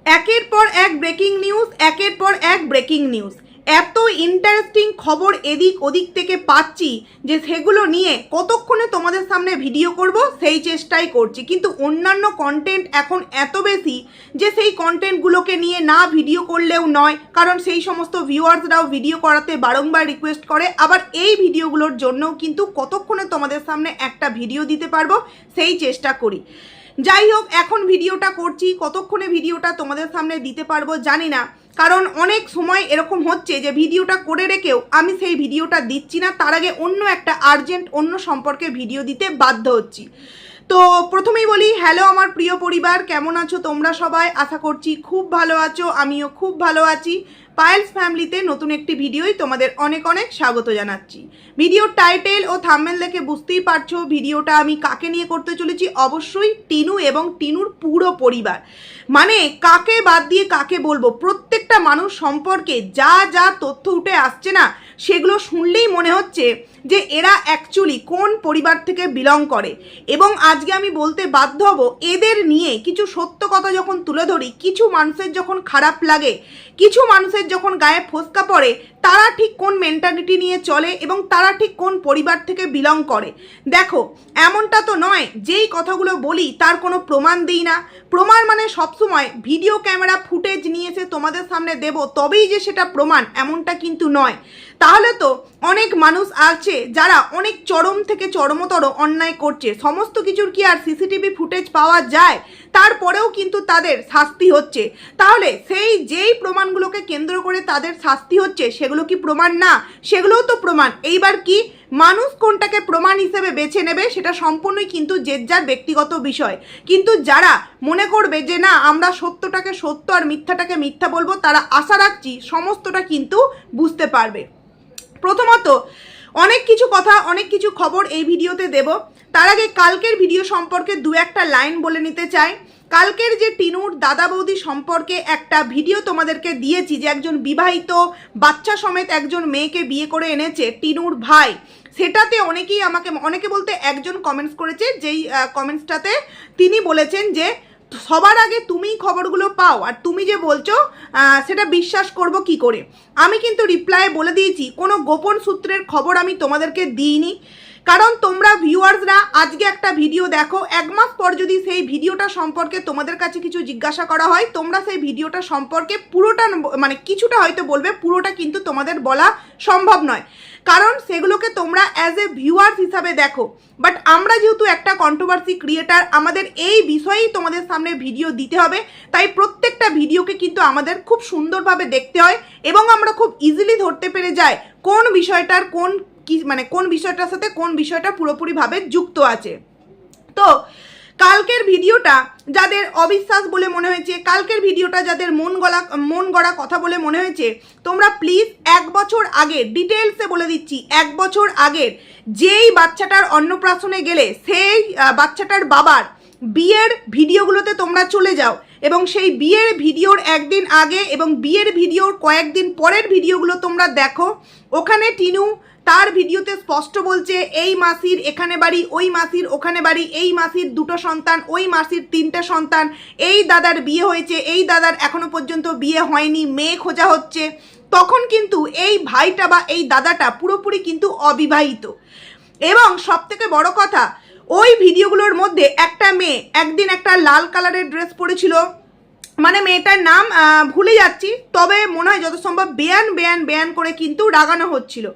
একের পর এক ব্রেকিং নিউজ, একের পর এক ব্রেকিং নিউজ। এত ইন্টারেস্টিং খবর এদিক ওদিক থেকে পাচ্ছি যে সেগুলো নিয়ে কতক্ষণে তোমাদের সামনে ভিডিও করব সেই চেষ্টাই করছি, কিন্তু অন্যান্য কন্টেন্ট এখন এত বেশি যে সেই কন্টেন্টগুলোকে নিয়ে না ভিডিও করলেও নয়, কারণ সেই সমস্ত ভিউয়ার্সরাও ভিডিও করাতে বারংবার রিকোয়েস্ট করে। আবার এই ভিডিওগুলোর জন্যও কিন্তু কতক্ষণে তোমাদের সামনে একটা ভিডিও দিতে পারবো সেই চেষ্টা করি। যাই হোক, এখন ভিডিওটা করছি, কতক্ষণে ভিডিওটা তোমাদের সামনে দিতে পারবো জানি না, কারণ অনেক সময় এরকম হচ্ছে যে ভিডিওটা করে রেখেও আমি সেই ভিডিওটা দিচ্ছি না, তার আগে অন্য একটা আর্জেন্ট অন্য সম্পর্কে ভিডিও দিতে বাধ্য হচ্ছি। তো প্রথমেই বলি, হ্যালো আমার প্রিয় পরিবার, কেমন আছো তোমরা সবাই? আশা করছি খুব ভালো আছো, আমিও খুব ভালো আছি। পায়েলস ফ্যামিলিতে নতুন একটি ভিডিওই তোমাদের অনেক অনেক স্বাগত জানাচ্ছি। ভিডিওর টাইটেল ও থাম্বনেল দেখে বুঝতেই পারছো ভিডিওটা আমি কাকে নিয়ে করতে চলেছি। অবশ্যই টিনু এবং টিনুর পুরো পরিবার, মানে কাকে বাদ দিয়ে কাকে বলবো, প্রত্যেকটা মানুষ সম্পর্কে যা যা তথ্য উঠে আসছে না, সেগুলো শুনলেই মনে হচ্ছে যে এরা অ্যাকচুয়ালি কোন পরিবার থেকে বিলং করে। এবং আজকে আমি বলতে বাধ্য হব, এদের নিয়ে কিছু সত্য কথা যখন তুলে ধরি, কিছু মানুষের যখন খারাপ লাগে, কিছু মানুষের যখন গায়ে ফোসকা পড়ে, তারা ঠিক কোন মেন্টালিটি নিয়ে চলে এবং তারা ঠিক কোন পরিবার থেকে বিলং করে। দেখো, এমনটা তো নয় যেই কথাগুলো বলি তার কোনো প্রমাণ দিই না। প্রমাণ মানে সবসময় ভিডিও ক্যামেরা ফুটেজ নিয়ে এসে তোমাদের সামনে দেব তবেই যে সেটা প্রমাণ, এমনটা কিন্তু নয়। তাহলে তো অনেক মানুষ আছে যারা অনেক চরম থেকে চরমতর অন্যায় করছে, সমস্ত কিছুর কি আর সিসিটিভি ফুটেজ পাওয়া যায়? তারপরেও কিন্তু তাদের শাস্তি হচ্ছে। তাহলে সেই যেই প্রমাণগুলোকে কেন্দ্র করে তাদের শাস্তি হচ্ছে, সেগুলো কি প্রমাণ না? সেগুলোও তো প্রমাণ। এইবার কি মানুষ কোনটাকে প্রমাণ হিসেবে বেছে নেবে সেটা সম্পূর্ণই কিন্তু যে যার ব্যক্তিগত বিষয়। কিন্তু যারা মনে করবে যে না আমরা সত্যটাকে সত্য আর মিথ্যাটাকে মিথ্যা বলবো, তারা আশা রাখছি সমস্তটা কিন্তু বুঝতে পারবে। প্রথমত অনেক কিছু কথা, অনেক কিছু খবর এই ভিডিওতে দেব। তার আগে কালকের ভিডিও সম্পর্কে দু একটা লাইন বলে নিতে চাই। কালকের যে টিনুর দাদা বৌদি সম্পর্কে একটা ভিডিও তোমাদেরকে দিয়েছি, যে একজন বিবাহিত বাচ্চা সমেত একজন মেয়েকে বিয়ে করে এনেছে টিনুর ভাই, সেটাতে অনেকে বলতে একজন কমেন্টস করেছে, যেই কমেন্টসটাতে তিনি বলেছেন যে সবার আগে তুমি খবরগুলো পাও আর তুমি যে বলছো সেটা বিশ্বাস করব কি করে। আমি কিন্তু রিপ্লাই বলে দিয়েছি, কোনো গোপন সূত্রের খবর আমি তোমাদেরকে দিইনি। কারণ তোমরা ভিউয়ার্সরা আজকে একটা ভিডিও দেখো, এক মাস পর যদি সেই ভিডিওটা সম্পর্কে তোমাদের কাছে কিছু জিজ্ঞাসা করা হয়, তোমরা সেই ভিডিওটা সম্পর্কে পুরোটা মানে কিছুটা হয়তো বলবে, পুরোটা কিন্তু তোমাদের বলা সম্ভব নয়, কারণ সেগুলোকে তোমরা অ্যাজ এ ভিউয়ার্স হিসাবে দেখো। বাট আমরা যেহেতু একটা কন্ট্রোভার্সি ক্রিয়েটার, আমাদের এই বিষয়েই তোমাদের সামনে ভিডিও দিতে হবে, তাই প্রত্যেকটা ভিডিওকে কিন্তু আমাদের খুব সুন্দরভাবে দেখতে হয় এবং আমরা খুব ইজিলি ধরতে পেরে যাই কোন বিষয়টার কোন বিষয়টার সাথে কোন বিষয়টা পুরোপুরিভাবে যুক্ত আছে। তো কালকের ভিডিওটা যাদের অবিশ্বাস বলে মনে হয়েছে, কালকের ভিডিওটা যাদের মন গড়া কথা বলে মনে হয়েছে, তোমরা প্লিজ 1 বছর আগে ডিটেলসে বলে দিচ্ছি, 1 বছর আগের যেই বাচ্চাটার অন্নপ্রাশনে গেলে সেই বাচ্চাটার বাবার বিয়ের ভিডিওগুলোতে তোমরা চলে যাও এবং সেই বিয়ের ভিডিওর একদিন আগে এবং বিয়ের ভিডিওর কয়েকদিন পরের ভিডিওগুলো তোমরা দেখো। ওখানে টিনু তার ভিডিওতে স্পষ্ট বলছে এই মাসির এখানে বাড়ি, ওই মাসির ওখানে বাড়ি, এই মাসির 2টো সন্তান, ওই মাসির 3টে সন্তান, এই দাদার বিয়ে হয়েছে, এই দাদার এখনো পর্যন্ত বিয়ে হয়নি, মেয়ে খোঁজা হচ্ছে। তখন কিন্তু এই ভাইটা বা এই দাদাটা পুরোপুরি কিন্তু অবিবাহিত। এবং সবথেকে বড় কথা, ওই ভিডিওগুলোর মধ্যে একটা মেয়ে একদিন একটা লাল কালারের ড্রেস পরেছিল, মানে মেয়েটার নাম ভুলে যাচ্ছি, তবে মনে হয় যত সম্ভব বেয়ান করে কিন্তু রাগানো হচ্ছিল।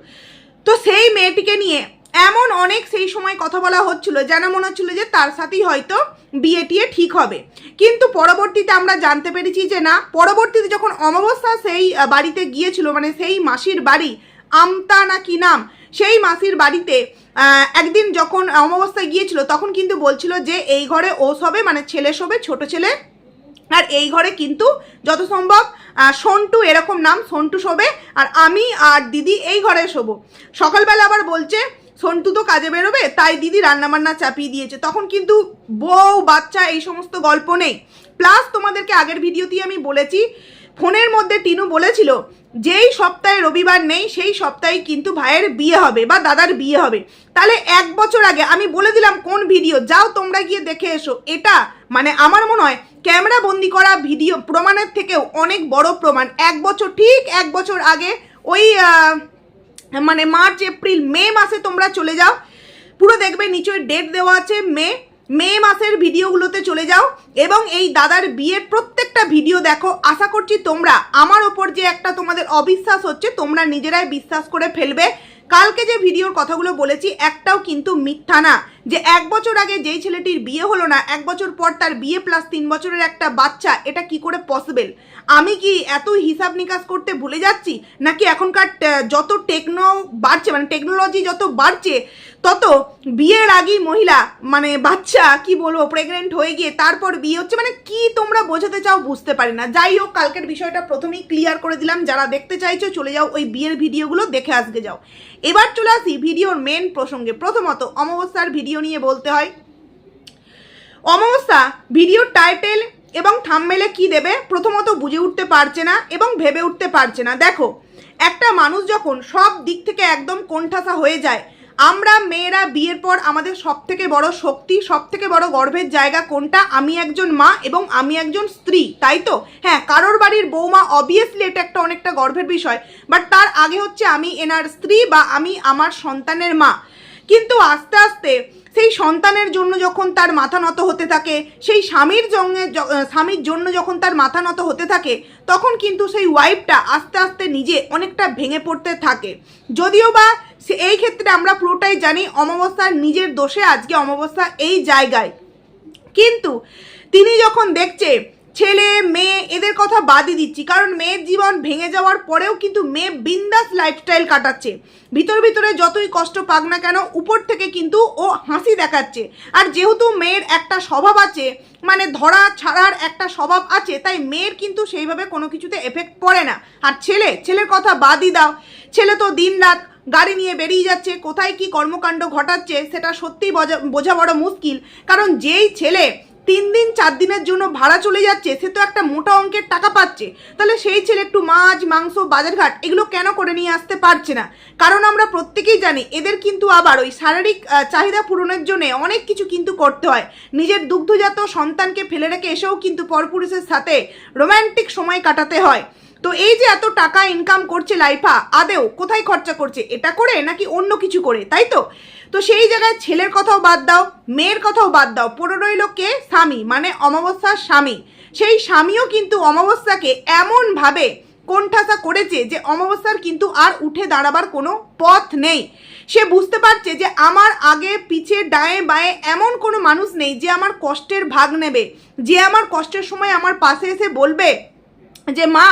তো সেই মেয়েটিকে নিয়ে এমন অনেক সেই সময় কথা বলা হচ্ছিল যেন মনে হচ্ছিল যে তার সাথেই হয়তো বিয়ে টিয়ে ঠিক হবে। কিন্তু পরবর্তীতে আমরা জানতে পেরেছি যে না, পরবর্তীতে যখন অমাবস্যা সেই বাড়িতে গিয়েছিল, মানে সেই মাসির বাড়ি আমতা না কি নাম, সেই মাসির বাড়িতে একদিন যখন অমাবস্যায় গিয়েছিল, তখন কিন্তু বলছিল যে এই ঘরে ও শোবে, মানে ছেলে শোবে, ছোট ছেলে, আর এই ঘরে কিন্তু যত সম্ভব সন্টু, এরকম নাম, সন্টু শোবে, আর আমি আর দিদি এই ঘরে শোবো। সকালবেলা আবার বলছে সন্টু তো কাজে বেরোবে, তাই দিদি রান্নাবান্না চাপিয়ে দিয়েছে। তখন কিন্তু বউ বাচ্চা এই সমস্ত গল্প নেই। প্লাস তোমাদেরকে আগের ভিডিওতেই আমি বলেছি, ফোনের মধ্যে টিনু বলেছিল যেই সপ্তাহে রবিবার নেই সেই সপ্তাহে কিন্তু ভাইয়ের বিয়ে হবে বা দাদার বিয়ে হবে। তাহলে 1 বছর আগে আমি বলে দিলাম কোন ভিডিও, যাও তোমরা গিয়ে দেখে এসো। এটা মানে আমার মনে হয় ক্যামেরা বন্দি করা ভিডিও প্রমাণের থেকেও অনেক বড় প্রমাণ। 1 বছর, ঠিক 1 বছর আগে ওই মানে মার্চ এপ্রিল মে মাসে তোমরা চলে যাও, পুরো দেখবে নিচে ডেট দেওয়া আছে, মে মাসের ভিডিওগুলোতে চলে যাও এবং এই দাদার বিয়ের প্রত্যেকটা ভিডিও দেখো। আশা করছি তোমরা আমার ওপর যে একটা তোমাদের অবিশ্বাস হচ্ছে তোমরা নিজেরাই বিশ্বাস করে ফেলবে। কালকে যে ভিডিওর কথাগুলো বলেছি একটাও কিন্তু মিথ্যা না। যে 1 বছর আগে যেই ছেলেটির বিয়ে হলো না, 1 বছর পর তার বিয়ে প্লাস 3 বছরের একটা বাচ্চা, এটা কি করে পসিবল? আমি কি এতই হিসাব নিকাশ করতে ভুলে যাচ্ছি, নাকি এখনকার যত বাড়ছে, মানে টেকনোলজি যত বাড়ছে তত বিয়ের আগেই মহিলা মানে বাচ্চা কি বলবো প্রেগনেন্ট হয়ে গিয়ে তারপর বিয়ে হচ্ছে? মানে কি তোমরা বোঝাতে চাও বুঝতে পারি না। যাই হোক, কালকের বিষয়টা প্রথমেই ক্লিয়ার করে দিলাম। যারা দেখতে চাইছো চলে যাও, ওই বিয়ের ভিডিওগুলো দেখে আসতে যাও। এবার চলে আসি ভিডিওর মেন প্রসঙ্গে। প্রথমত অমাবস্যার ভিডিও নিয়ে বলতে হয়। অমাবস্যা ভিডিওর টাইটেল এবং থাম্বনেলে কি দেবে প্রথমত বুঝে উঠতে পারছে না এবং ভেবে উঠতে পারছে না। দেখো, একটা মানুষ যখন সব দিক থেকে একদম কোণঠাসা হয়ে যায়, আমরা মেয়েরা বিয়ের পর আমাদের সব থেকে বড় শক্তি, সব থেকে বড় গর্বের জায়গা কোনটা? আমি একজন মা এবং আমি একজন স্ত্রী, তাই তো? হ্যাঁ, কারোর বাড়ির বৌমা অবভিয়াসলি এটা একটা অনেকটা গর্বের বিষয়, বাট তার আগে হচ্ছে আমি এনার স্ত্রী বা আমি আমার সন্তানের মা। কিন্তু আস্তে আস্তে সেই সন্তানের জন্য যখন তার মাথা নত হতে থাকে, সেই স্বামীর জন্য যখন তার মাথা নত হতে থাকে, তখন কিন্তু সেই ওয়াইফটা আস্তে আস্তে নিজে অনেকটা ভেঙে পড়তে থাকে। যদিও বা এই ক্ষেত্রে আমরা পুরোটাই জানি অমাবস্যার নিজের দোষে আজকে অমাবস্যা এই জায়গায়। কিন্তু তিনি যখন দেখছে ছেলে মেয়ে এদের কথা বাদই দিচ্ছি, কারণ মেয়ের জীবন ভেঙে যাওয়ার পরেও কিন্তু মেয়ে বিন্দাস লাইফস্টাইল কাটাচ্ছে। ভিতরে যতই কষ্ট পাক না কেন উপর থেকে কিন্তু ও হাসি দেখাচ্ছে। আর যেহেতু মেয়ের একটা স্বভাব আছে, মানে ধরা ছাড়ার একটা স্বভাব আছে, তাই মেয়ের কিন্তু সেইভাবে কোনো কিছুতে এফেক্ট পড়ে না। আর ছেলের কথা বাদই দাও, ছেলে তো দিন রাত গাড়ি নিয়ে বেরিয়ে যাচ্ছে, কোথায় কি কর্মকাণ্ড ঘটাচ্ছে সেটা সত্যিই বোঝা বড় মুশকিল। কারণ যেই ছেলে 3 দিন 4 দিনের জন্য ভাড়া চলে যাচ্ছে, সে তো একটা মোটা অঙ্কের টাকা পাচ্ছে। তাহলে সেই ছেলে একটু মাছ মাংস বাজারঘাট এগুলো কেন করে নিয়ে আসতে পারছে না? কারণ আমরা প্রত্যেকেই জানি এদের কিন্তু আবার ওই শারীরিক চাহিদা পূরণের জন্য অনেক কিছু কিন্তু করতে হয়। নিজের দুগ্ধজাত সন্তানকে ফেলে রেখে এসেও কিন্তু পরপুরুষের সাথে রোম্যান্টিক সময় কাটাতে হয়। তো এই যে এত টাকা ইনকাম করছে লাইফা, আদেও কোথায় খরচা করছে? এটা করে নাকি অন্য কিছু করে, তাই তো? তো সেই জায়গায় ছেলের কথাও বাদ দাও, মেয়ের কথাও বাদ দাও, পড়ে রইল কে? স্বামী, মানে অমাবস্যার স্বামী। সেই স্বামীও কিন্তু অমাবস্যাকে এমনভাবে কোণঠাসা করেছে যে অমাবস্যার কিন্তু আর উঠে দাঁড়াবার কোনো পথ নেই। সে বুঝতে পারছে যে আমার আগে পিছে ডায়ে বায়ে এমন কোনো মানুষ নেই যে আমার কষ্টের ভাগ নেবে, যে আমার কষ্টের সময় আমার পাশে এসে বলবে যে মা,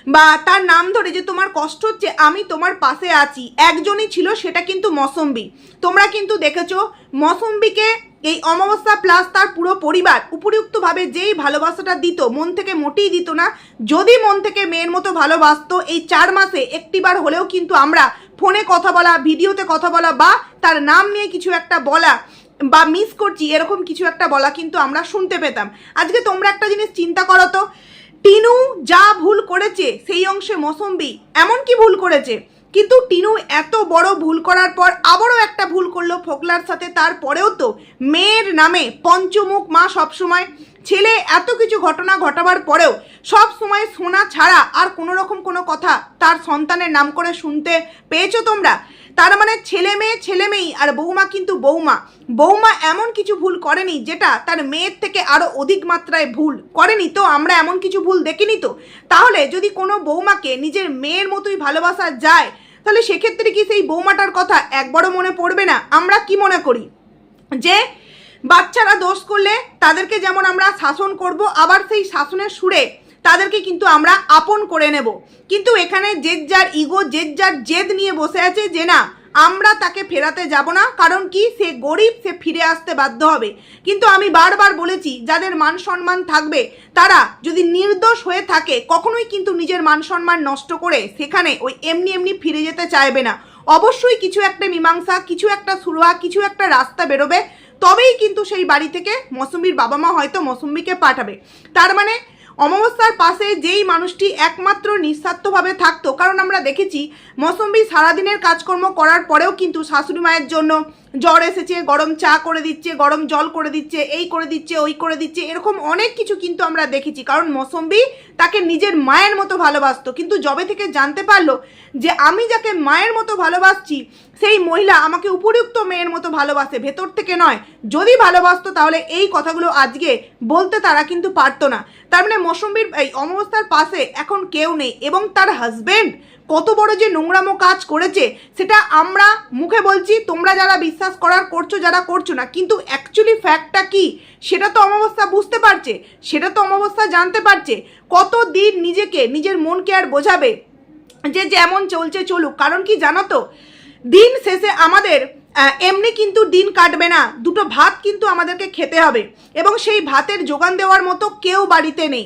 বা তার নাম ধরে যে তোমার কষ্ট হচ্ছে আমি তোমার পাশে আছি। একজনই ছিল, সেটা কিন্তু মৌসুম্বি। তোমরা কিন্তু দেখেছো মৌসুম্বিকে এই অমাবস্যা প্লাস তার পুরো পরিবার উপযুক্তভাবে যেই ভালোবাসাটা দিত, মন থেকে মোটেই দিত না। যদি মন থেকে মেয়ের মতো ভালোবাসতো, এই 4 মাসে একটিবার হলেও কিন্তু আমরা ফোনে কথা বলা, ভিডিওতে কথা বলা, বা তার নাম নিয়ে কিছু একটা বলা, বা মিস করছি এরকম কিছু একটা বলা কিন্তু আমরা শুনতে পেতাম। আজকে তোমরা একটা জিনিস চিন্তা করো তো, টিনু যা ভুল করেছে সেই অংশে মৌসুম্বি এমন কি ভুল করেছে? কিন্তু টিনু এত বড় ভুল করার পর আবারও একটা ভুল করলো ফোকলার সাথে। তারপরেও তো মেয়ের নামে পঞ্চমুখ মা সবসময়। ছেলে এত কিছু ঘটনা ঘটাবার পরেও সব সময় সোনা ছাড়া আর কোনো রকম কোনো কথা তার সন্তানের নাম করে শুনতে পেয়েছো তোমরা? তার মানে ছেলে মেয়েই, আর বৌমা কিন্তু বৌমা এমন কিছু ভুল করেনি যেটা তার মেয়ের থেকে আরো অধিক মাত্রায় ভুল করেনি। তো আমরা এমন কিছু ভুল দেখিনি তো। তাহলে যদি কোনো বৌমাকে নিজের মেয়ের মতোই ভালোবাসা যায়, তাহলে সেক্ষেত্রে কি সেই বৌমাটার কথা একবারও মনে পড়বে না? আমরা কি মনে করি যে বাচ্চারা দোষ করলে তাদেরকে যেমন আমরা শাসন করব, আবার সেই শাসনের সুরে তাদেরকে কিন্তু আমরা আপন করে নেব। কিন্তু এখানে যে যার ইগো, যে যার জেদ নিয়ে বসে আছে যে না, আমরা তাকে ফেরাতে যাব না, কারণ কি সে গরিব, সে ফিরে আসতে বাধ্য হবে। কিন্তু আমি বারবার বলেছি, যাদের মান সম্মান থাকবে তারা যদি নির্দোষ হয়ে থাকে কখনোই কিন্তু নিজের মান সম্মান নষ্ট করে সেখানে ওই এমনি ফিরে যেতে চাইবে না। অবশ্যই কিছু একটা মীমাংসা, কিছু একটা সুরাহা, কিছু একটা রাস্তা বেরোবে, তবেই কিন্তু সেই বাড়ি থেকে মৌসুম্বির বাবা মা হয়তো মৌসুম্বিকে পাঠাবে। তার মানে অমাবস্যার পাশে যেই মানুষটি একমাত্র নিঃস্বার্থভাবে থাকতো, কারণ আমরা দেখেছি মৌসুমী সারাদিনের কাজকর্ম করার পরেও কিন্তু শাশুড়ি মায়ের জন্য জ্বর এসেছে, গরম চা করে দিচ্ছে, গরম জল করে দিচ্ছে, এই করে দিচ্ছে, ওই করে দিচ্ছে, এরকম অনেক কিছু কিন্তু আমরা দেখেছি। কারণ মৌসুমী তাকে নিজের মায়ের মতো ভালোবাসতো, কিন্তু যবে থেকে জানতে পারলো যে আমি যাকে মায়ের মতো ভালোবাসছি সেই মহিলা আমাকে উপযুক্ত মেয়ের মতো ভালোবাসে, ভেতর থেকে নয়, যদি ভালোবাসতো তাহলে এই কথাগুলো আজকে বলতে তারা কিন্তু পারতো না। তার মানে মৌসুমীর এই অমাবস্যার পাশে এখন কেউ নেই, এবং তার হাজবেন্ড কত বড় যে নোংরামো কাজ করেছে সেটা আমরা মুখে বলছি, তোমরা যারা বিশ্বাস করার করছো, যারা করছো না, কিন্তু অ্যাকচুয়ালি ফ্যাক্টটা কি সেটা তো অমাবস্যা বুঝতে পারছে, সেটা তো অমাবস্যা জানতে পারছে। কতদিন নিজেকে, নিজের মনকে আর বোঝাবে যে যেমন চলছে চলুক? কারণ কি জানো তো, দিন শেষে আমাদের এমনি কিন্তু দিন কাটবে না, দুটো ভাত কিন্তু আমাদেরকে খেতে হবে, এবং সেই ভাতের যোগান দেওয়ার মতো কেউ বাড়িতে নেই।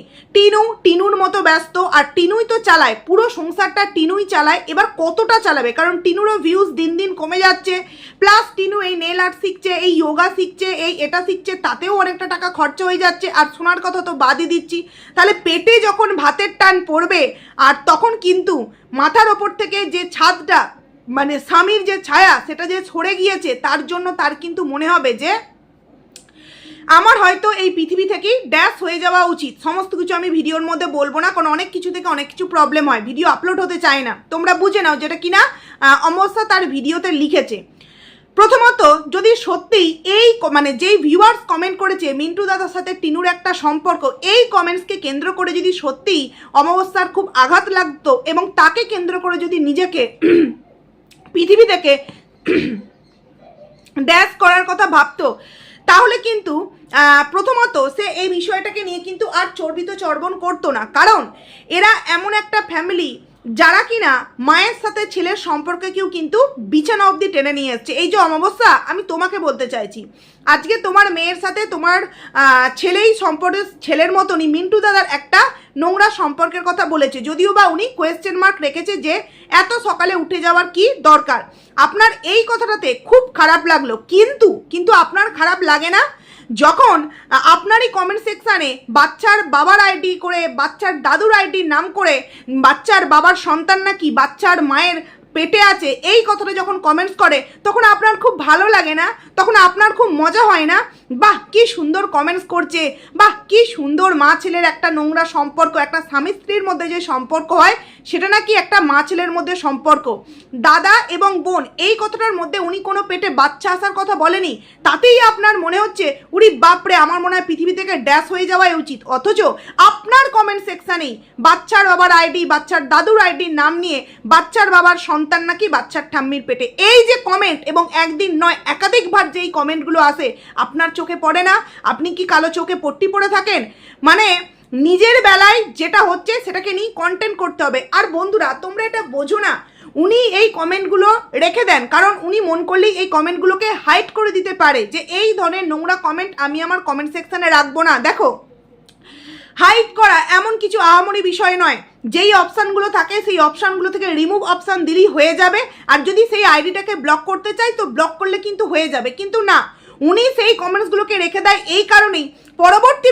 টিনুর মতো ব্যস্ত, আর টিনুই তো চালায় পুরো সংসারটা, টিনুই চালায়। এবার কতটা চালাবে, কারণ টিনুরও ভিউজ দিন দিন কমে যাচ্ছে, প্লাস টিনু এই নেল আর্ট শিখছে, এই যোগা শিখছে, এই এটা শিখছে, তাতেও অনেকটা টাকা খরচা হয়ে যাচ্ছে, আর শোনার কথা তো বাদই দিচ্ছি। তাহলে পেটে যখন ভাতের টান পড়বে, আর তখন কিন্তু মাথার ওপর থেকে যে ছাদটা, মানে স্বামীর যে ছায়া সেটা যে সরে গিয়েছে, তার জন্য তার কিন্তু মনে হবে যে আমার হয়তো এই পৃথিবী থেকেই ড্যাশ হয়ে যাওয়া উচিত। সমস্ত কিছু আমি ভিডিওর মধ্যে বলবো না, কারণ অনেক কিছু থেকে অনেক কিছু প্রবলেম হয়, ভিডিও আপলোড হতে চায় না, তোমরা বুঝে নাও, যেটা কিনা অমাবস্যা তার ভিডিওতে লিখেছে। প্রথমত, যদি সত্যিই এই মানে যেই ভিউয়ার্স কমেন্ট করেছে মিন্টু দাদার সাথে টিনুর একটা সম্পর্ক, এই কমেন্টসকে কেন্দ্র করে যদি সত্যিই অমাবস্যার খুব আঘাত লাগতো, এবং তাকে কেন্দ্র করে যদি নিজেকে পৃথিবী থেকে ড্যাশ করার কথা ভাবতো, তাহলে কিন্তু প্রথমত সে এই বিষয়টাকে নিয়ে কিন্তু আর চর্বিত চর্বণ করতো না। কারণ এরা এমন একটা ফ্যামিলি যারা কিনা মায়ের সাথে ছেলের সম্পর্কেও কিন্তু বিছানা অবধি টেনে নিয়ে এসছে। এই যে অমাবস্যা, আমি তোমাকে বলতে চাইছি, আজকে তোমার মেয়ের সাথে তোমার ছেলেই সম্পর্কে ছেলের মতনই মিন্টু দাদার একটা নোংরা সম্পর্কের কথা বলেছে, যদিও বা উনি কোয়েশ্চেন মার্ক রেখেছে যে এত সকালে উঠে যাওয়ার কি দরকার। আপনার এই কথাটাতে খুব খারাপ লাগলো, কিন্তু আপনার খারাপ লাগে না যখন আপনারই কমেন্ট সেকশানে বাচ্চার বাবার আইডি করে, বাচ্চার দাদুর আইডির নাম করে, বাচ্চার বাবার সন্তান নাকি বাচ্চার মায়ের পেটে আছে, এই কথাটা যখন কমেন্টস করে, তখন আপনার খুব ভালো লাগে না? তখন আপনার খুব মজা হয় না? বাহ, কি সুন্দর কমেন্টস করছে, বাহ কি সুন্দর মা ছেলের একটা নোংরা সম্পর্ক, একটা স্বামী স্ত্রীর মধ্যে যে সম্পর্ক হয় সেটা নাকি একটা মা ছেলের মধ্যে সম্পর্ক। দাদা এবং বোন, এই কথাটার মধ্যে উনি কোনো পেটে বাচ্চা আসার কথা বলেনি, তাতেই আপনার মনে হচ্ছে উরি বাপরে, আমার মনে হয় পৃথিবী থেকে ড্যাশ হয়ে যাওয়াই উচিত। অথচ আপনার কমেন্ট সেকশানেই বাচ্চার বাবার আইডি, বাচ্চার দাদুর আইডির নাম নিয়ে বাচ্চার বাবার সন্তান নাকি বাচ্চার ঠাম্মির পেটে, এই যে কমেন্ট, এবং একদিন নয় একাধিকবার যেই কমেন্টগুলো আসে, আপনার চোখে পড়ে না? আপনি কি কালো চোখে পট্টি পরে থাকেন? মানে নিজের বেলায় যেটা হচ্ছে সেটাকে নিয়ে কন্টেন্ট করতে হবে। আর বন্ধুরা, তোমরা এটা বোঝো না, উনি এই কমেন্টগুলো রেখে দেন কারণ উনি মন করলেই এই কমেন্টগুলোকে হাইড করে দিতে পারে, যে এই ধরনের নোংরা কমেন্ট আমি আমার কমেন্ট সেকশানে রাখবো না। দেখো, হাইড করা এমন কিছু আহামরি বিষয় নয়, যেই অপশানগুলো থাকে সেই অপশানগুলো থেকে রিমুভ অপশান দিলেই হয়ে যাবে, আর যদি সেই আইডিটাকে ব্লক করতে চাই তো ব্লক করলে কিন্তু হয়ে যাবে। কিন্তু না, উনি সেই কমেন্টসগুলোকে রেখে দেয় এই কারণেই, পরবর্তী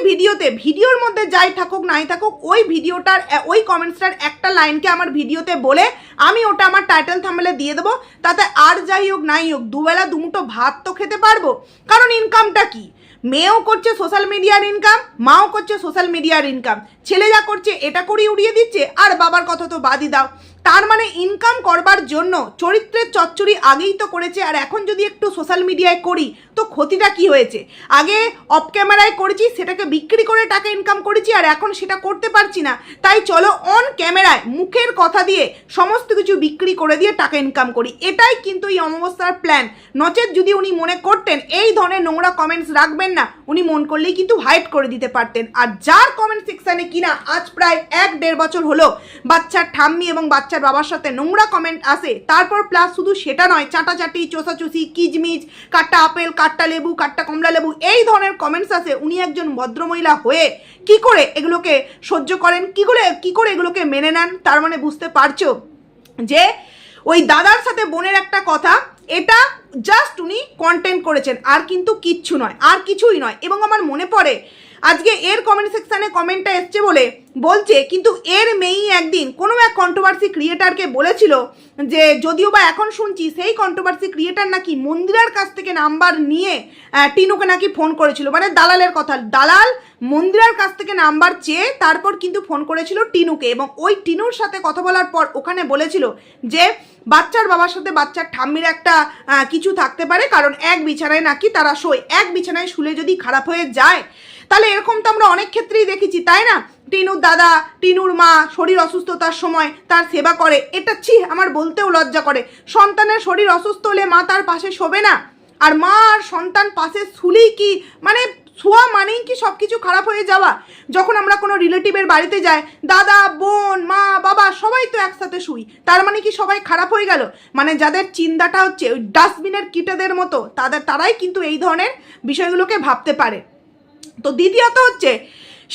ভিডিওর মধ্যে যাই থাকুক নাই থাকুক, ওই ভিডিওটার ওই কমেন্টসটার একটা লাইনকে আমার ভিডিওতে বলে আমি ওটা আমার টাইটেল থাম্বনেলে দিয়ে দেবো, তাতে আর যাই হোক নাই হোক দুবেলা দুমুঠো ভাত তো খেতে পারবো। কারণ ইনকামটা কি, মেয়েও করছে সোশ্যাল মিডিয়ার ইনকাম, মাও করছে সোশ্যাল মিডিয়ার ইনকাম, ছেলে যা করছে এটা করি উড়িয়ে দিচ্ছে, আর বাবার কথা তো বাদই দাও। তার মানে ইনকাম করবার জন্য চরিত্রের চচ্চড়ি আগেই তো করেছে, আর এখন যদি একটু সোশ্যাল মিডিয়ায় করি তো ক্ষতিটা কি হয়েছে? আগে অফ ক্যামেরায় করেছি, সেটাকে বিক্রি করে টাকা ইনকাম করেছি, আর এখন সেটা করতে পারছি না, তাই চলো অন ক্যামেরায় মুখের কথা দিয়ে সমস্ত কিছু বিক্রি করে দিয়ে টাকা ইনকাম করি। এটাই কিন্তু এই অমাবস্যার প্ল্যান। নচেত যদি উনি মনে করতেন এই ধরনের নোংরা কমেন্টস রাখবেন না, উনি মন করলেই কিন্তু হাইড করে দিতে পারতেন। আর যার কমেন্ট সেকশানে কিনা আজ প্রায় 1-1.5 বছর হলো বাচ্চার ঠাম্মি এবং বাচ্চার বাবার সাথে নোংরা কমেন্ট আসে, তারপর প্লাস শুধু সেটা নয়, চাটাচাটি, চোষাচুষি, কিজমিজ, কাট্টা আপেল, কাট্টা লেবু, কাট্টা কমলা লেবু, এই ধরনের কমেন্টস আসে, উনি একজন ভদ্রমহিলা হয়ে কি করে এগুলোকে সহ্য করেন, কি করে এগুলোকে মেনে নেন? তার মানে বুঝতে পারছো যে ওই দাদার সাথে বোনের একটা কথা, এটা জাস্ট উনি কন্টেন্ট করেছেন, আর কিন্তু কিচ্ছু নয়, আর কিছুই নয়। এবং আমার মনে পড়ে আজকে এর কমেন্ট সেকশানে কমেন্টটা এসছে বলে বলছে, কিন্তু এর মেয়েই একদিন কোনো এক কন্ট্রোভার্সি ক্রিয়েটারকে বলেছিল যে, যদিও বা এখন শুনছি সেই কন্ট্রোভার্সি ক্রিয়েটার নাকি মন্দিরার কাছ থেকে নাম্বার নিয়ে টিনুকে নাকি ফোন করেছিল, মানে দালালের কথা, দালাল মন্দিরার কাছ থেকে নাম্বার চেয়ে তারপর কিন্তু ফোন করেছিল টিনুকে, এবং ওই টিনুর সাথে কথা বলার পর ওখানে বলেছিল যে বাচ্চার বাবার সাথে বাচ্চার ঠাম্মির একটা কিছু থাকতে পারে, কারণ এক বিছানায় নাকি তারা শোয়, এক বিছানায় শুলে যদি খারাপ হয়ে যায় তাহলে এরকম তো আমরা অনেক ক্ষেত্রেই দেখেছি, তাই না? টিনুর দাদা, টিনুর মা শরীর অসুস্থতার সময় তার সেবা করে, এটা আমার বলতেও লজ্জা করে। সন্তানের শরীর অসুস্থ হলে মা তার পাশে শোবে না? আর মা আর সন্তান পাশে শুলেই কি মানে শোয়া মানেই কি সব কিছু খারাপ হয়ে যাওয়া? যখন আমরা কোনো রিলেটিভের বাড়িতে যাই, দাদা, বোন, মা, বাবা সবাই তো একসাথে শুই, তার মানে কি সবাই খারাপ হয়ে গেল? মানে যাদের চিন্তাটা হচ্ছে ওই ডাস্টবিনের কীটাদের মতো, তারাই কিন্তু এই ধরনের বিষয়গুলোকে ভাবতে পারে। তো দ্বিতীয়ত হচ্ছে,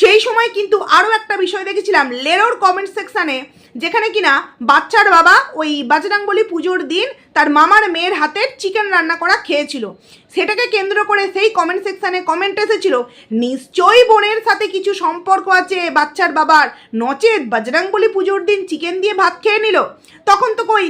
সেই সময় কিন্তু আরও একটা বিষয় দেখেছিলাম লেরোর কমেন্ট সেকশানে, যেখানে কিনা বাচ্চার বাবা ওই বজরংবলী পুজোর দিন তার মামার মেয়ের হাতের চিকেন রান্না করা খেয়েছিল, সেটাকে কেন্দ্র করে সেই কমেন্ট সেকশানে কমেন্ট এসেছিল, নিশ্চয়ই বোনের সাথে কিছু সম্পর্ক আছে বাচ্চার বাবার, নচেত বজরংবলী পুজোর দিন চিকেন দিয়ে ভাত খেয়ে নিল। তখন তো কই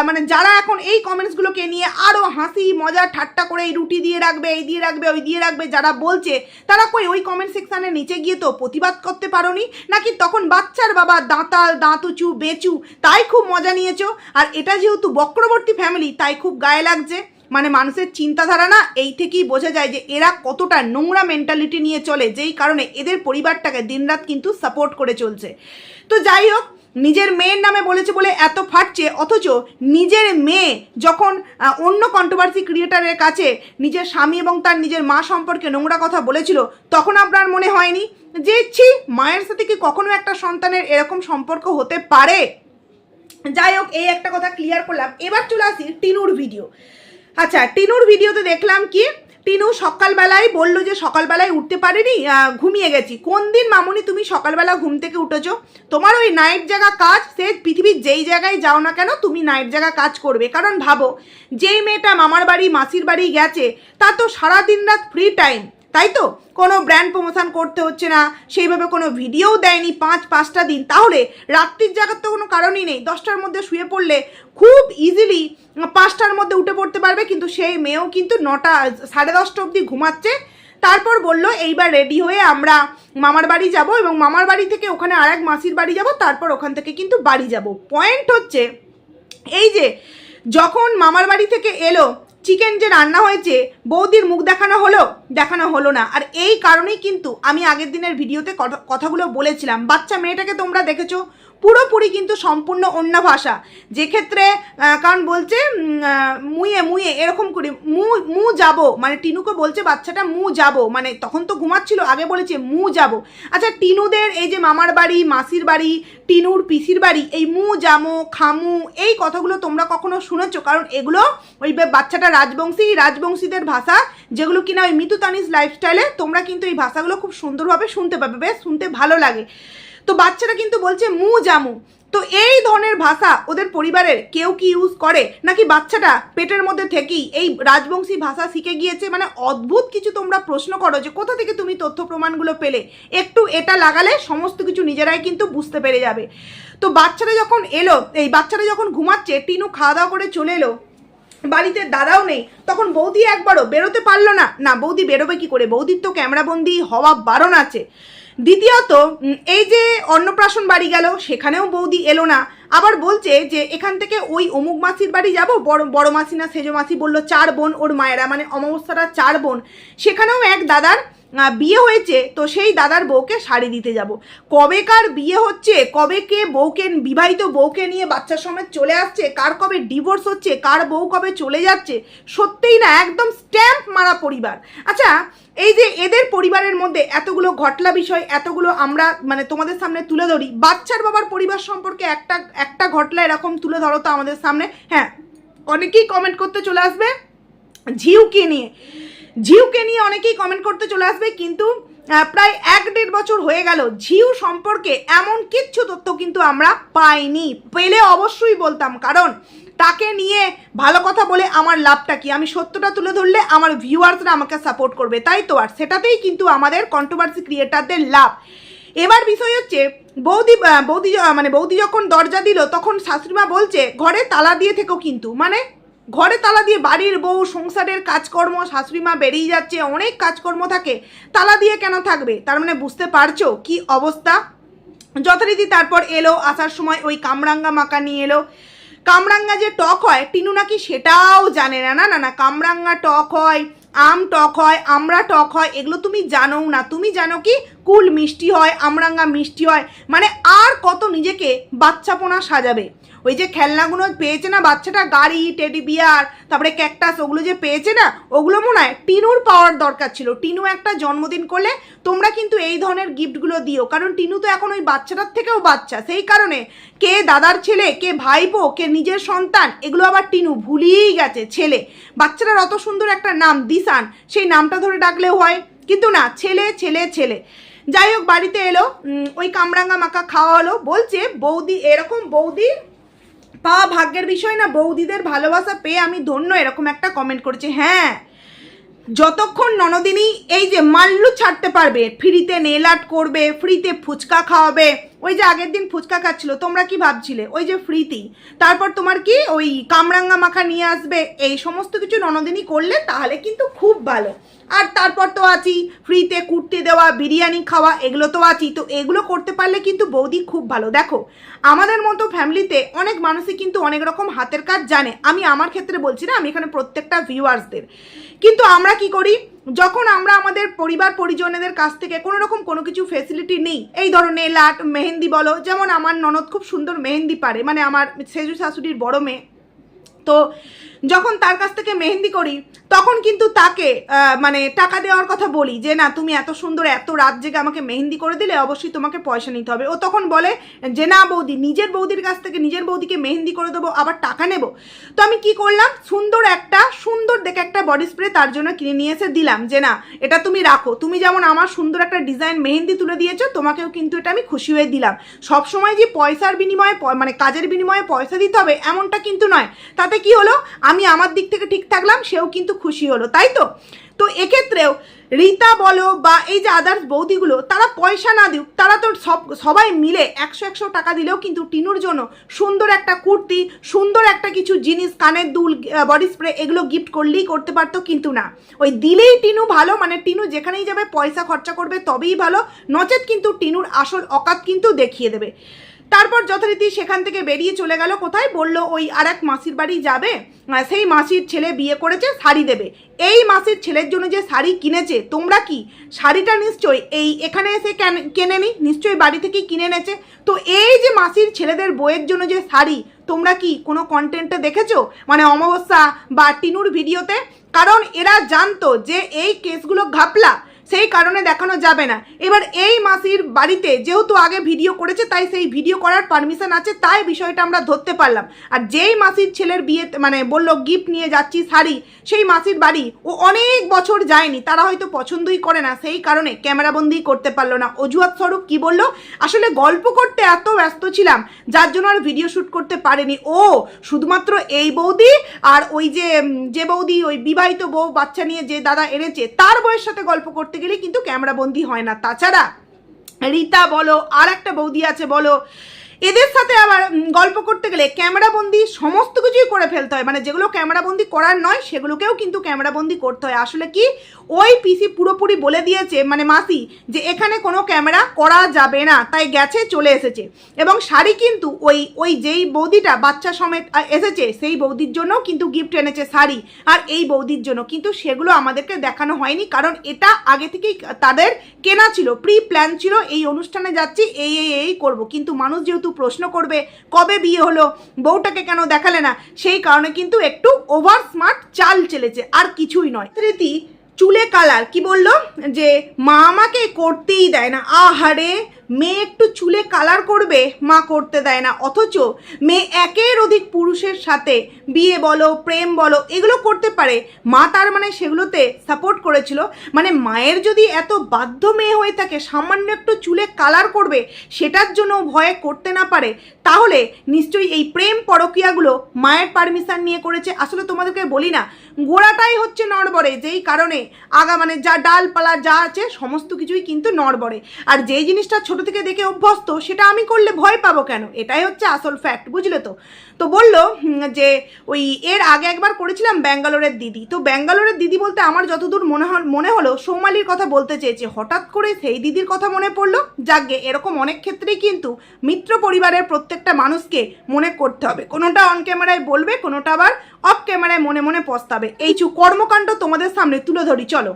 মানে যারা এখন এই কমেন্টসগুলোকে নিয়ে আরও হাসি মজা ঠাট্টা করে এই রুটি দিয়ে রাখবে, এই দিয়ে রাখবে, ওই দিয়ে রাখবে যারা বলছে, তারা কই ওই কমেন্ট সেকশানে নিচে গিয়ে তো প্রতিবাদ করতে পারোনি নাকি? তখন বাচ্চার বাবা দাঁতাল, দাঁতুচু, বেচু, তাই খুব মজা নিয়েছো, আর এটা যেহেতু বক্রবর্তী ফ্যামিলি তাই খুব গায়ে লাগছে। মানে মানুষের চিন্তাধারা না এই থেকেই বোঝা যায় যে এরা কতটা নোংরা মেন্টালিটি নিয়ে চলে, যেই কারণে এদের পরিবারটাকে দিনরাত কিন্তু সাপোর্ট করে চলছে। তো যাই হোক, নিজের মেয়ের নামে বলেছে বলে এত ফাটছে, অথচ নিজের মেয়ে যখন অন্য কন্ট্রোভার্সি ক্রিয়েটারের কাছে নিজের স্বামী এবং তার নিজের মা সম্পর্কে নোংরা কথা বলেছিল, তখন আপনার মনে হয়নি যে ছি, মায়ের সাথে কি কখনো একটা সন্তানের এরকম সম্পর্ক হতে পারে? যাই হোক, এই একটা কথা ক্লিয়ার করলাম। এবার চলে আসি টিনুর ভিডিও। আচ্ছা, টিনুর ভিডিওতে দেখলাম কি, টিনু সকালবেলায় বললো যে সকালবেলায় উঠতে পারিনি, ঘুমিয়ে গেছি। কোন দিন মামুনি তুমি সকালবেলা ঘুম থেকে উঠেছো? তোমার ওই নাইট জায়গা কাজ, সে পৃথিবীর যেই জায়গায় যাও না কেন তুমি নাইট জায়গা কাজ করবে। কারণ ভাবো, যেই মেয়েটা মামার বাড়ি মাসির বাড়ি গেছে তার তো সারাদিন রাত ফ্রি টাইম, তাই তো? কোনো ব্র্যান্ড প্রমোশন করতে হচ্ছে না, সেইভাবে কোনো ভিডিওও দেয়নি 5-5টা দিন, তাহলে রাত্রির জায়গার তো কোনো কারণই নেই। 10টার মধ্যে শুয়ে পড়লে খুব ইজিলি 5টার মধ্যে উঠে পড়তে পারবে, কিন্তু সেই মেয়েও কিন্তু 9টা 10:30 অবধি ঘুমাচ্ছে। তারপর বললো এইবার রেডি হয়ে আমরা মামার বাড়ি যাব, এবং মামার বাড়ি থেকে ওখানে আরেক মাসির বাড়ি যাব, তারপর ওখান থেকে কিন্তু বাড়ি যাব। পয়েন্ট হচ্ছে এই যে যখন মামার বাড়ি থেকে এলো, চিকেন যে রান্না হয়েছে বৌদির মুখ দেখানো হলো না। আর এই কারণেই কিন্তু আমি আগের দিনের ভিডিওতে কথাগুলো বলেছিলাম, বাচ্চা মেয়েটাকে তোমরা দেখেছো পুরোপুরি কিন্তু সম্পূর্ণ অন্য ভাষা, যে ক্ষেত্রে কারণ বলছে মুয়ে মুয়ে এরকম করে মু যাবো, মানে টিনুকে বলছে বাচ্চাটা মু যাবো, মানে তখন তো ঘুমাচ্ছিল, আগে বলেছে মু যাবো। আচ্ছা, টিনুদের এই যে মামার বাড়ি, মাসির বাড়ি, টিনুর পিসির বাড়ি, এই মু জামো, খামু, এই কথাগুলো তোমরা কখনো শুনেছো? কারণ এগুলো ওই বাচ্চাটা রাজবংশীদের ভাষা, যেগুলো কিনা ওই মিতু তানিস লাইফস্টাইলে তোমরা কিন্তু এই ভাষাগুলো খুব সুন্দরভাবে শুনতে পাবে, বেশ শুনতে ভালো লাগে। তো বাচ্চারা কিন্তু বলছে মু জামু। তো এই ধরনের ভাষা ওদের পরিবারের কেউ কি ইউজ করে, নাকি বাচ্চাটা পেটের মধ্যে থেকেই এই রাজবংশী ভাষা শিখে গিয়েছে? মানে অদ্ভুত কিছু তোমরা প্রশ্ন করো যে কোথা থেকে তুমি তথ্য প্রমাণগুলো পেলে। একটু এটা লাগালে সমস্ত কিছু নিজেরাই কিন্তু বুঝতে পেরে যাবে। তো বাচ্চারা যখন এলো, এই বাচ্চারা যখন ঘুমাচ্ছে, টিনু খাওয়া দাওয়া করে চলে এলো, বাড়িতে দাদাও নেই, তখন বৌদি একবারও বেরোতে পারলো না। বৌদি বেরোবে কি করে? বৌদির তো ক্যামেরাবন্দি হওয়া বারণ আছে। দ্বিতীয়ত, এই যে অন্নপ্রাশন বাড়ি গেল, সেখানেও বৌদি এলো না। আবার বলছে যে এখান থেকে ওই অমুক মাসির বাড়ি যাব, বড় মাসি না সেজো মাসি বললো 4 বোন ওর মায়েরা, মানে অমাবস্যারা 4 বোন, সেখানেও এক দাদার বিয়ে হয়েছে, তো সেই দাদার বউকে শাড়ি দিতে যাব। কবেকার বিয়ে হচ্ছে, কবে কে বউকে, বিবাহিত বউকে নিয়ে বাচ্চার সমেত চলে আসছে, কার কবে ডিভোর্স হচ্ছে, কার বউ কবে চলে যাচ্ছে, সত্যিই না একদম স্ট্যাম্প মারা পরিবার। আচ্ছা, এই যে এদের পরিবারের মধ্যে এতগুলো ঘটলা বিষয়, এতগুলো আমরা মানে তোমাদের সামনে তুলে ধরি, বাচ্চার বাবার পরিবার সম্পর্কে একটা ঘটলা এরকম তুলে ধরো তো আমাদের সামনে। হ্যাঁ, অনেকেই কমেন্ট করতে চলে আসবে ঝিউকে নিয়ে অনেকেই কমেন্ট করতে চলে আসবে, কিন্তু প্রায় 1-1.5 বছর হয়ে গেল ঝিউ সম্পর্কে এমন কিচ্ছু তথ্য কিন্তু আমরা পাইনি। পেলে অবশ্যই বলতাম, কারণ তাকে নিয়ে ভালো কথা বলে আমার লাভটা কি? আমি সত্যটা তুলে ধরলে আমার ভিউয়ার্সরা আমাকে সাপোর্ট করবে, তাই তো? আর সেটাতেই কিন্তু আমাদের কন্ট্রোভার্সি ক্রিয়েটারদের লাভ। এবার বিষয় হচ্ছে বৌদি যখন দরজা দিল তখন শাশুড়িমা বলছে ঘরে তালা দিয়ে থেকো, কিন্তু মানে ঘরে তালা দিয়ে বাড়ির বউ সংসারের কাজকর্ম, শাশুড়িমা বেরিয়ে যাচ্ছে, অনেক কাজকর্ম থাকে, তালা দিয়ে কেন থাকবে? তার মানে বুঝতে পারছো কি অবস্থা। যথারীতি তারপর এলো, আসার সময় ওই কামরাঙ্গা মাখা নিয়ে এলো। কামরাঙ্গা যে টক হয় টিনু নাকি সেটাও জানে না। না না না, কামরাঙ্গা টক হয়, আম টক হয়, আমড়া টক হয়, এগুলো তুমি জানোও না। তুমি জানো কি কুল মিষ্টি হয়, আমরাঙ্গা মিষ্টি হয়। মানে আর কত নিজেকে বাচ্চাপোনা সাজাবে? ওই যে খেলনাগুলো পেয়েছে না বাচ্চাটা, গাড়ি, টেডি বিয়ার, তারপরে ক্যাকটাস, ওগুলো যে পেয়েছে না, ওগুলো মনে হয় টিনুর পাওয়ার দরকার ছিল। টিনু একটা জন্মদিন করলে তোমরা কিন্তু এই ধরনের গিফটগুলো দিও, কারণ টিনু তো এখন ওই বাচ্চাটার থেকেও বাচ্চা। সেই কারণে কে দাদার ছেলে, কে ভাইপো, কে নিজের সন্তান, এগুলো আবার টিনু ভুলিয়েই গেছে। ছেলে, বাচ্চাটার অত সুন্দর একটা নাম দিশান, সেই নামটা ধরে ডাকলেও হয়, কিন্তু না, ছেলে ছেলে ছেলে। যাই হোক, বাড়িতে এলো, ওই কামরাঙ্গা মাখা খাওয়া হলো। বলছে বৌদি, এরকম বৌদি পাওয়া ভাগ্যের বিষয় না, বৌদিদের ভালোবাসা পেয়ে আমি ধন্য, এরকম একটা কমেন্ট করেছে। হ্যাঁ, যতক্ষণ ননদিনী এই যে মাল্লু ছাড়তে পারবে, ফ্রিতে নেল আর্ট করবে, ফ্রিতে ফুচকা খাওয়াবে। ওই যে আগের দিন ফুচকা খাচ্ছিল, তোমরা কি ভাবছিলে? ওই যে ফ্রিতেই। তারপর তোমার কি ওই কামরাঙ্গা মাখা নিয়ে আসবে, এই সমস্ত কিছু ননদিনী করলে তাহলে কিন্তু খুব ভালো। আর তারপর তো আছি ফ্রিতে কুর্তি দেওয়া, বিরিয়ানি খাওয়া, এগুলো তো আছি। তো এগুলো করতে পারলে কিন্তু বৌদি খুব ভালো। দেখো, আমাদের মতো ফ্যামিলিতে অনেক মানুষই কিন্তু অনেক রকম হাতের কাজ জানে। আমি আমার ক্ষেত্রে বলছি না, আমি এখানে প্রত্যেকটা ভিউয়ার্সদের। কিন্তু আমরা কি করি, যখন আমরা আমাদের পরিবার পরিজনেদের কাছ থেকে কোনো রকম কোনো কিছু ফেসিলিটি নেই, এই ধরনের লাট মেহেন্দি বলো, যেমন আমার ননদ খুব সুন্দর মেহেন্দি পারে, মানে আমার সেজু শাশুড়ির বড় মেয়ে, তো যখন তার কাছ থেকে মেহেন্দি করি তখন কিন্তু তাকে মানে টাকা দেওয়ার কথা বলি যে না, তুমি এত সুন্দর এত রাত জেগে আমাকে মেহেন্দি করে দিলে, অবশ্যই তোমাকে পয়সা নিতে হবে। ও তখন বলে যে না বৌদি, নিজের বৌদির কাছ থেকে নিজের বৌদিকে মেহেন্দি করে দেবো, আবার টাকা নেব। তো আমি কি করলাম, সুন্দর দেখে একটা বডি স্প্রে তার জন্য কিনে নিয়ে এসে দিলাম, যে না এটা তুমি রাখো, তুমি যেমন আমার সুন্দর একটা ডিজাইন মেহেন্দি তুলে দিয়েছো, তোমাকেও কিন্তু এটা আমি খুশি হয়ে দিলাম। সবসময় যে পয়সার বিনিময়ে, মানে কাজের বিনিময়ে পয়সা দিতে হবে এমনটা কিন্তু নয়। তাতে কি হলো, আমি আমার দিক থেকে ঠিক থাকলাম, সেও কিন্তু খুশি হলো, তাই তো? তো এক্ষেত্রেও রীতা বলো বা এই যে আদার্স বৌদিগুলো, তারা পয়সা না দিক, তারা তো সবাই মিলে 100 টাকা দিলেও কিন্তু টিনুর জন্য সুন্দর একটা কুর্তি, সুন্দর একটা কিছু জিনিস, কানের দুল, বডি স্প্রে, এগুলো গিফট করলেই করতে পারতো। কিন্তু না, ওই দিলেই টিনু ভালো, মানে টিনু যেখানেই যাবে পয়সা খরচা করবে তবেই ভালো, নচেত কিন্তু টিনুর আসল অকাত কিন্তু দেখিয়ে দেবে। তারপর যথারীতি সেখান থেকে বেরিয়ে চলে গেল কোথায়, বললো ওই আর এক মাসির বাড়ি যাবে, সেই মাসির ছেলে বিয়ে করেছে, শাড়ি দেবে। এই মাসির ছেলের জন্য যে শাড়ি কিনেছে, তোমরা কি শাড়িটা নিশ্চয়ই এখানে এসে কেনেনি, নিশ্চয়ই বাড়ি থেকেই কিনে এনেছে। তো এই যে মাসির ছেলেদের বইয়ের জন্য যে শাড়ি, তোমরা কি কোনো কন্টেন্টে দেখেছো, মানে অমাবস্যা বা টিনুর ভিডিওতে? কারণ এরা জানতো যে এই কেসগুলো ঘাপলা, সেই কারণে দেখানো যাবে না। এবার এই মাসির বাড়িতে যেহেতু আগে ভিডিও করেছে, তাই সেই ভিডিও করার পারমিশন আছে, তাই বিষয়টা আমরা ধরতে পারলাম। আর যেই মাসির ছেলের বিয়ে মানে বললো গিফট নিয়ে যাচ্ছি শাড়ি, সেই মাসির বাড়ি ও অনেক বছর যায়নি, তারা হয়তো পছন্দই করে না, সেই কারণে ক্যামেরাবন্দি করতে পারলো না। অজুহাত স্বরূপ কি বললো, আসলে গল্প করতে এত ব্যস্ত ছিলাম যার জন্য আর ভিডিও শ্যুট করতে পারেনি। ও শুধুমাত্র এই বৌদি আর ওই যে বৌদি, ওই বিবাহিত বউ বাচ্চা নিয়ে যে দাদা এনেছে, তার বউয়ের সাথে গল্প করতে গেলে কিন্তু ক্যামেরাবন্দি হয় না। তাছাড়া রীতা বলো, আর একটা বৌদি আছে বলো, এদের সাথে আবার গল্প করতে গেলে ক্যামেরাবন্দি সমস্ত কিছুই করে ফেলতে হয়, মানে যেগুলো ক্যামেরাবন্দি করার নয় সেগুলোকেও কিন্তু ক্যামেরাবন্দি করতে হয়। আসলে কি, ওই পিসি পুরোপুরি বলে দিয়েছে, মানে মাসি, যে এখানে কোনো ক্যামেরা করা যাবে না, তাই গেছে, চলে এসেছে। এবং শাড়ি কিন্তু ওই যেই বৌদিটা বাচ্চা সমেত এসেছে, সেই বৌদির জন্য কিন্তু গিফট এনেছে শাড়ি, আর এই বৌদির জন্য কিন্তু সেগুলো আমাদেরকে দেখানো হয়নি, কারণ এটা আগে থেকেই তাদের কেনা ছিল, প্রি প্ল্যান ছিল, এই অনুষ্ঠানে যাচ্ছি, এই করব। কিন্তু মানুষ যেহেতু প্রশ্ন করবে কবে বিয়ে হলো, বউটাকে কেন দেখালে না, সেই কারণে কিন্তু একটু ওভার স্মার্ট চাল চলেছে, আর কিছুই নয়। রীতি চুলে কালার কি বললো, যে মা আমাকে করতেই দেয় না। আহারে, মেয়ে একটু চুলে কালার করবে, মা করতে দেয় না, অথচ মেয়ে একের অধিক পুরুষের সাথে বিয়ে বলো, প্রেম বলো, এগুলো করতে পারে, মা তার মানে সেগুলোতে সাপোর্ট করেছিল। মানে মায়ের যদি এত বাধ্য মেয়ে হয়ে থাকে সামান্য একটু চুলে কালার করবে সেটার জন্য ভয়ে করতে না পারে, তাহলে নিশ্চয়ই এই প্রেম পরকীয়াগুলো মায়ের পারমিশন নিয়ে করেছে। আসলে তোমাদেরকে বলি না, গোড়াটাই হচ্ছে নড়বড়ে, যেই কারণে মানে যা ডালপালা যা আছে সমস্ত কিছুই কিন্তু নড়বড়ে। আর যেই জিনিসটা ছোট থেকে দেখে অভ্যস্ত সেটা আমি করলে ভয় পাবো কেন, এটাই হচ্ছে আসল ফ্যাক্ট, বুঝলে তো। তো বললো যে ওই এর আগে একবার করেছিলাম ব্যাঙ্গালোরের দিদি। তো ব্যাঙ্গালোরের দিদি বলতে আমার যতদূর মনে হলো সৌমালির কথা বলতে চেয়েছে। হঠাৎ করে সেই দিদির কথা মনে পড়লো। যাকগে, এরকম অনেক ক্ষেত্রেই কিন্তু মিত্র পরিবারের প্রত্যেকটা মানুষকে মনে করতে হবে, কোনোটা অন ক্যামেরায় বলবে, কোনোটা আবার অফ ক্যামেরায় মনে মনে পস্তাবে। এই কর্মকাণ্ড তোমাদের সামনে তুলে ধরি, চলো।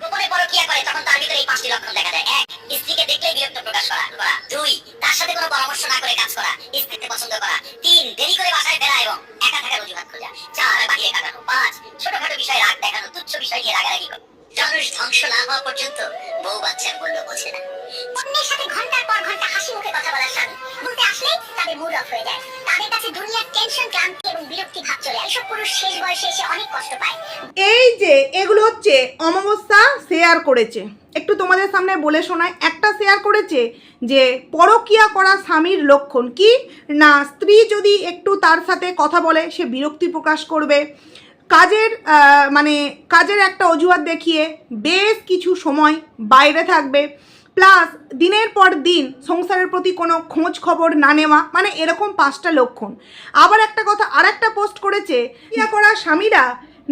গোপনে পরকীয়া করে তখন তার ভিতরে এই 5টি লক্ষণ দেখা যায়। 1, স্ত্রীকে দেখলেই বিরক্ত প্রকাশ করা। 2, তার সাথে কোনো পরামর্শ না করে কাজ করা, স্ত্রীকে পছন্দ করা। 3, দেরি করে বাসায় ফেরা এবং একা থাকার অজুহাত খোঁজা। 4, বাহিরে কাটানো। 5, ছোটখাটো বিষয়ে রাগ দেখানো, তুচ্ছ বিষয় নিয়ে রাগারাগি করা। মানুষ ধ্বংস না হওয়া পর্যন্ত বউ বাচ্চার মূল্য বোঝে না। অন্যের সাথে ঘন্টার পর ঘন্টা হাসি মুখে কথা বলার স্বামী বলতে আসলেই তাদের মুড অফ হয়ে যায়। তাদের কাছে দুনিয়ার টেনশন, ক্লান্তি এবং বিরক্তি ভাব চলে। এইসব পুরুষ শেষ বয়সে এসে অনেক কষ্ট পায়। এই যে এগুলো হচ্ছে অমাবস্যা শেয়ার করেছে, একটু তোমাদের সামনে বলে শোনায়। একটা শেয়ার করেছে যে পরকীয়া করা স্বামীর লক্ষণ কি না, স্ত্রী যদি একটু তার সাথে কথা বলে সে বিরক্তি প্রকাশ করবে, কাজের একটা অজুহাত দেখিয়ে বেশ কিছু সময় বাইরে থাকবে, প্লাস দিনের পর দিন সংসারের প্রতি কোনো খোঁজ খবর না নেওয়া, মানে এরকম 5টা লক্ষণ। আবার একটা কথা আর একটা পোস্ট করেছে, বিয়ে করা স্বামীরা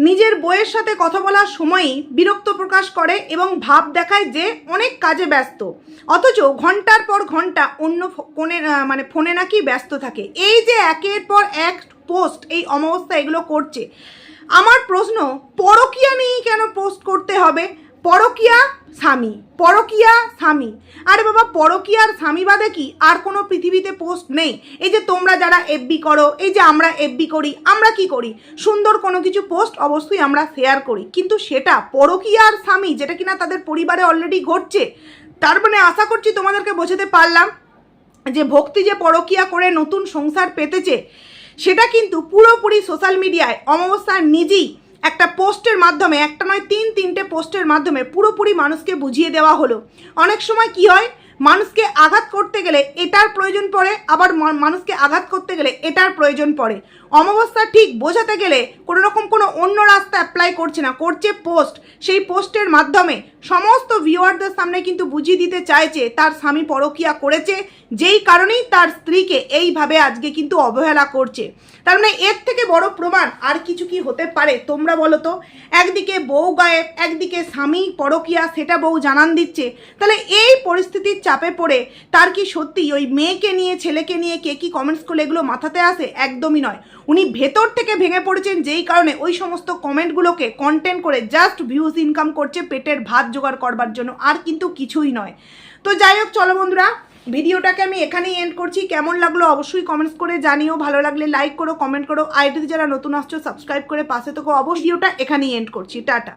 নিজের বউয়ের সাথে কথা বলার সময়ই বিরক্ত প্রকাশ করে এবং ভাব দেখায় যে অনেক কাজে ব্যস্ত, অথচ ঘন্টার পর ঘন্টা অন্য ফোনে নাকি ব্যস্ত থাকে। এই যে একের পর এক পোস্ট এই অমাবস্যা এগুলো করছে, আমার প্রশ্ন, পরকীয়া নিয়েই কেন পোস্ট করতে হবে? পরকীয়া স্বামী, আরে বাবা, পরকীয়ার স্বামী বাদে কি আর কোনো পৃথিবীতে পোস্ট নেই? এই যে তোমরা যারা এফবি করো, এই যে আমরা এফবি করি, আমরা কি করি, সুন্দর কোনো কিছু পোস্ট অবশ্যই আমরা শেয়ার করি, কিন্তু সেটা পরকীয়ার স্বামী যেটা কিনা তাদের পরিবারে অলরেডি ঘটছে। তার মানে আশা করছি তোমাদেরকে বোঝাতে পারলাম যে ভক্তি যে পরকীয়া করে নতুন সংসার পেতেছে সেটা কিন্তু পুরোপুরি সোশ্যাল মিডিয়ায় অমাবস্যা নিজেই একটা পোস্টের মাধ্যমে, একটা নয় 3-3টে পোস্টের মাধ্যমে পুরোপুরি মানুষকে বুঝিয়ে দেওয়া হলো। অনেক সময় কি হয়, মানুষকে আঘাত করতে গেলে এটার প্রয়োজন পড়ে, আবার মানুষকে আঘাত করতে গেলে এটার প্রয়োজন পড়ে। অমাবস্যা ঠিক বোঝাতে গেলে কোনো রকম কোনো অন্য রাস্তা অ্যাপ্লাই করছে না, করছে পোস্ট। সেই পোস্টের মাধ্যমে সমস্ত ভিউয়ারদের সামনে কিন্তু বুঝিয়ে দিতে চাইছে তার স্বামী পরকীয়া করেছে, যেই কারণেই তার স্ত্রীকে এইভাবে আজকে কিন্তু অবহেলা করছে। তার মানে এর থেকে বড় প্রমাণ আর কিছু কি হতে পারে তোমরা বলো তো? একদিকে বউ গায়েব, একদিকে স্বামী পরকীয়া, সেটা বউ জানান দিচ্ছে। তাহলে এই পরিস্থিতির চাপে পড়ে তার কি সত্যি ওই মেয়েকে নিয়ে, ছেলেকে নিয়ে কে কি কমেন্টস করলে এগুলো মাথাতে আসে? একদমই নয়। উনি ভেতর থেকে ভেঙে পড়েছেন, যেই কারণে ওই সমস্ত কমেন্টগুলোকে কন্টেন্ট করে জাস্ট ভিউজ ইনকাম করছে পেটের ভাত জোগাড় করবার জন্য, আর কিন্তু কিছুই নয়। তো যাই হোক, চলো বন্ধুরা, ভিডিওটাকে আমি এখানেই এন্ড করছি। কেমন লাগলো অবশ্যই কমেন্টস করে জানিও, ভালো লাগলে লাইক করো, কমেন্ট করো, আইডিতে যারা নতুন আসছো সাবস্ক্রাইব করে পাশে থেকো। অবশ্যই ভিডিওটা এখানেই এন্ড করছি, টাটা।